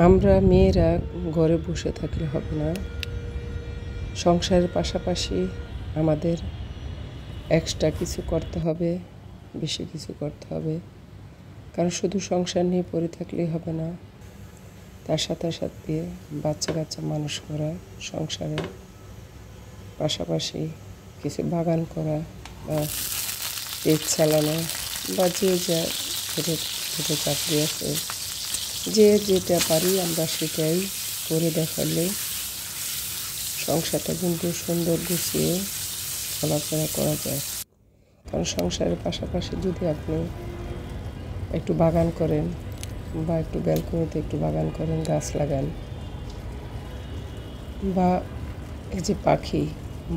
আমরা মেয়েরা ঘরে বসে থাকলে হবে না। সংসারের পাশাপাশি আমাদের এক্সট্রা কিছু করতে হবে, বেশি কিছু করতে হবে। কারণ শুধু সংসার নিয়ে পড়ে থাকলেই হবে না, তার সাথে সাথে বাচ্চা কাচ্চা মানুষ করা, সংসারের পাশাপাশি কিছু বাগান করা বা পেট চালানো বা যে যা ছোটো ছোটো চাকরি আছে, যে যেটা পারি আমরা সেটাই করে দেখালে সংসারটা কিন্তু সুন্দর গুছিয়ে চলাফেরা করা যায়। কারণ সংসারের পাশাপাশি যদি আপনি একটু বাগান করেন বা একটু ব্যালকনিতে একটু বাগান করেন, গাছ লাগান, বা এই যে পাখি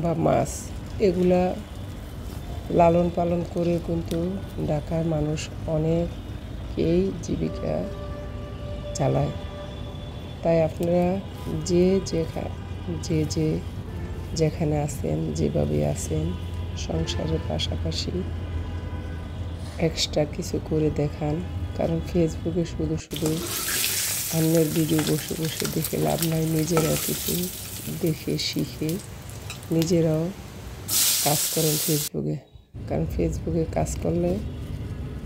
বা মাছ এগুলা লালন পালন করে কিন্তু ঢাকার মানুষ অনেকেই জীবিকা চালায়। তাই আপনারা যে যেখানে আছেন, যেভাবে আছেন, সংসারের পাশাপাশি এক্সট্রা কিছু করে দেখান। কারণ ফেসবুকে শুধু শুধু অন্যের ভিডিও বসে বসে দেখে লাভ নাই। নিজেরাও কিছু দেখে শিখে নিজেরাও কাজ করেন ফেসবুকে। কারণ ফেসবুকে কাজ করলে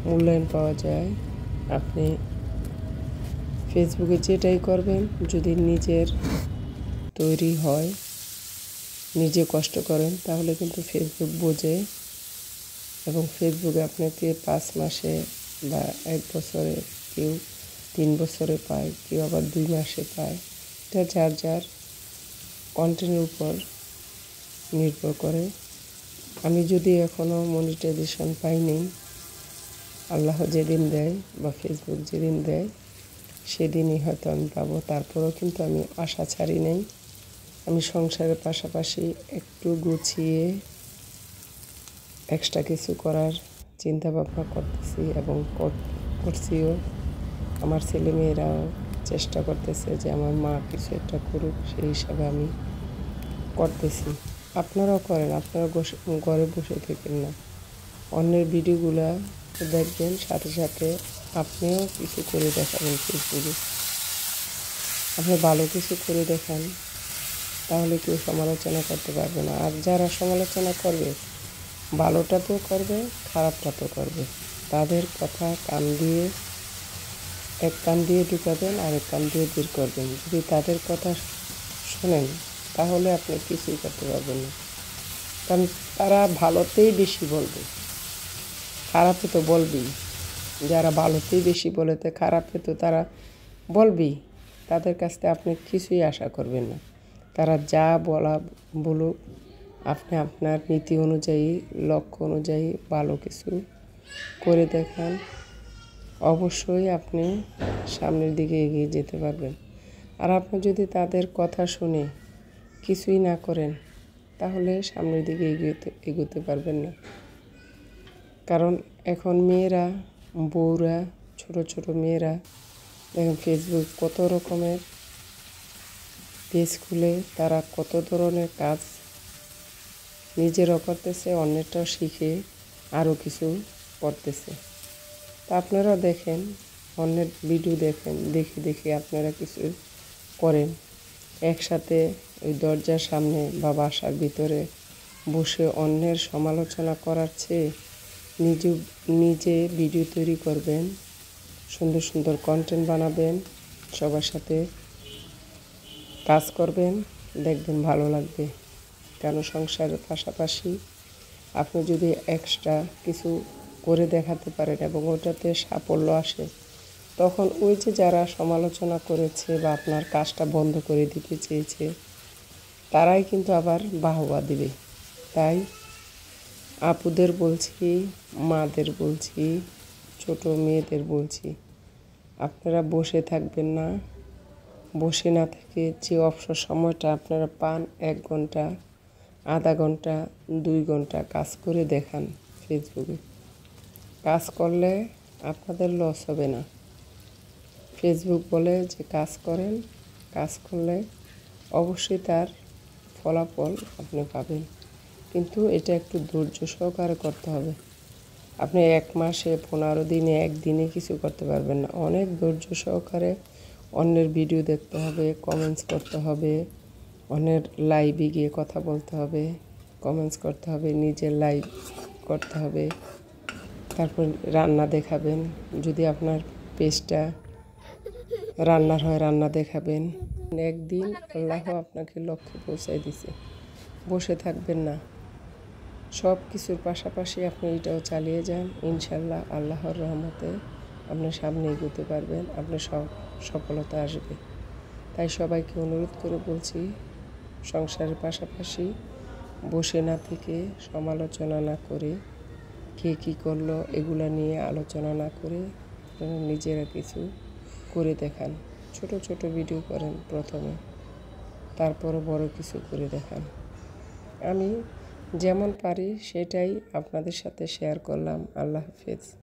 মূল্যায়ন পাওয়া যায়। আপনি ফেসবুকে যেটাই করবেন, যদি নিজের তৈরি হয়, নিজে কষ্ট করেন, তাহলে কিন্তু ফেসবুক বোঝে এবং ফেসবুকে আপনাকে 5 মাসে বা 1 বছরে, কেউ 3 বছরে পায়, কেউ আবার 2 মাসে পায়। এটা যার যার কন্টেন্টের উপর নির্ভর করে। আমি যদি এখনও মনিটাইজেশন পাইনি, আল্লাহ যেদিন দেয় বা ফেসবুক যেদিন দেয় সেদিনই হয়তো আমি পাবো। তারপরেও কিন্তু আমি আশা ছাড়ি নাই। আমি সংসারের পাশাপাশি একটু গুছিয়ে এক্সট্রা কিছু করার চিন্তা ভাবনা করতেছি এবং করছিও। আমার ছেলেমেয়েরাও চেষ্টা করতেছে যে আমার মা কিছু একটা করুক, সেই হিসাবে আমি করতেছি। আপনারাও করেন, আপনারা ঘরে বসে থাকেন না। অন্যের ভিডিওগুলা দেখবেন, সাথে সাথে আপনিও কিছু করে দেখাবেন ফেসবুকে। আপনি ভালো কিছু করে দেখান, তাহলে কেউ সমালোচনা করতে পারবে না। আর যারা সমালোচনা করবে, ভালোটা তো করবে, খারাপটা তো করবে। তাদের কথা এক কান দিয়ে ঢুকাবেন আর এক কান দিয়ে বের করবেন। যদি তাদের কথা শোনেন, তাহলে আপনি কিছুই করতে পারবেন না। কারণ তারা ভালোতেই বেশি বলবে, খারাপে তো বলবেই। যারা ভালোতেই বেশি বলে, তো খারাপে তো তারা বলবেই। তাদের কাছ থেকে আপনি কিছুই আশা করবেন না। তারা যা বলুক, আপনি আপনার নীতি অনুযায়ী, লক্ষ্য অনুযায়ী ভালো কিছু করে দেখান, অবশ্যই আপনি সামনের দিকে এগিয়ে যেতে পারবেন। আর আপনি যদি তাদের কথা শুনে কিছুই না করেন, তাহলে সামনের দিকে এগোতে পারবেন না। কারণ এখন মেয়েরা, বউরা, ছোট ছোট মেয়েরা দেখেন ফেসবুক কত রকমের পেজ খুলে তারা কত ধরনের কাজ নিজেরাও করতেছে, অন্যটাও শিখে আরও কিছু করতেছে। তা আপনারা দেখেন, অন্যের ভিডিও দেখেন, দেখে দেখে আপনারা কিছু করেন। একসাথে ওই দরজার সামনে বা বাসার ভিতরে বসে অন্যের সমালোচনা করার চেয়ে নিজে ভিডিও তৈরি করবেন, সুন্দর সুন্দর কন্টেন্ট বানাবেন, সবার সাথে কাজ করবেন, দেখবেন ভালো লাগবে। কেন সংসারের পাশাপাশি আপনি যদি এক্সট্রা কিছু করে দেখাতে পারেন এবং ওটাতে সাফল্য আসে, তখন ওই যে যারা সমালোচনা করেছে বা আপনার কাজটা বন্ধ করে দিতে চেয়েছে, তারাই কিন্তু আবার বাহবা দিবে। তাই আপুদের বলছি, মাদের বলছি, ছোট মেয়েদের বলছি, আপনারা বসে থাকবেন না। বসে না থেকে যে অবসর সময়টা আপনারা পান, 1 ঘন্টা, আধা ঘন্টা, 2 ঘন্টা কাজ করে দেখান ফেসবুকে। কাজ করলে আপনাদের লস হবে না। ফেসবুক বলে যে কাজ করেন, কাজ করলে অবশ্যই তার ফলাফল আপনি পাবেন। কিন্তু এটা একটু ধৈর্য সহকারে করতে হবে। আপনি 1 মাসে, 15 দিনে, 1 দিনে কিছু করতে পারবেন না। অনেক ধৈর্য সহকারে অন্যের ভিডিও দেখতে হবে, কমেন্টস করতে হবে, অন্যের লাইভে গিয়ে কথা বলতে হবে, কমেন্টস করতে হবে, নিজের লাইভ করতে হবে, তারপর রান্না দেখাবেন। যদি আপনার পেজটা রান্নার হয় রান্না দেখাবেন। একদিন আল্লাহ আপনাকে লক্ষ্যে পৌঁছায় দিছে, বসে থাকবেন না। সব কিছুর পাশাপাশি আপনি এটাও চালিয়ে যান, ইনশাল্লাহ আল্লাহর রহমতে আপনি সামনে এগোতে পারবেন, আপনার সফলতা আসবে। তাই সবাইকে অনুরোধ করে বলছি, সংসারের পাশাপাশি বসে না থেকে, সমালোচনা না করে, কে কী করলো এগুলা নিয়ে আলোচনা না করে আপনারা নিজেরা কিছু করে দেখান। ছোট ছোট ভিডিও করেন প্রথমে, তারপরে বড় কিছু করে দেখান। আমি যেমন পারি সেটাই আপনাদের সাথে শেয়ার করলাম। আল্লাহ হাফেজ।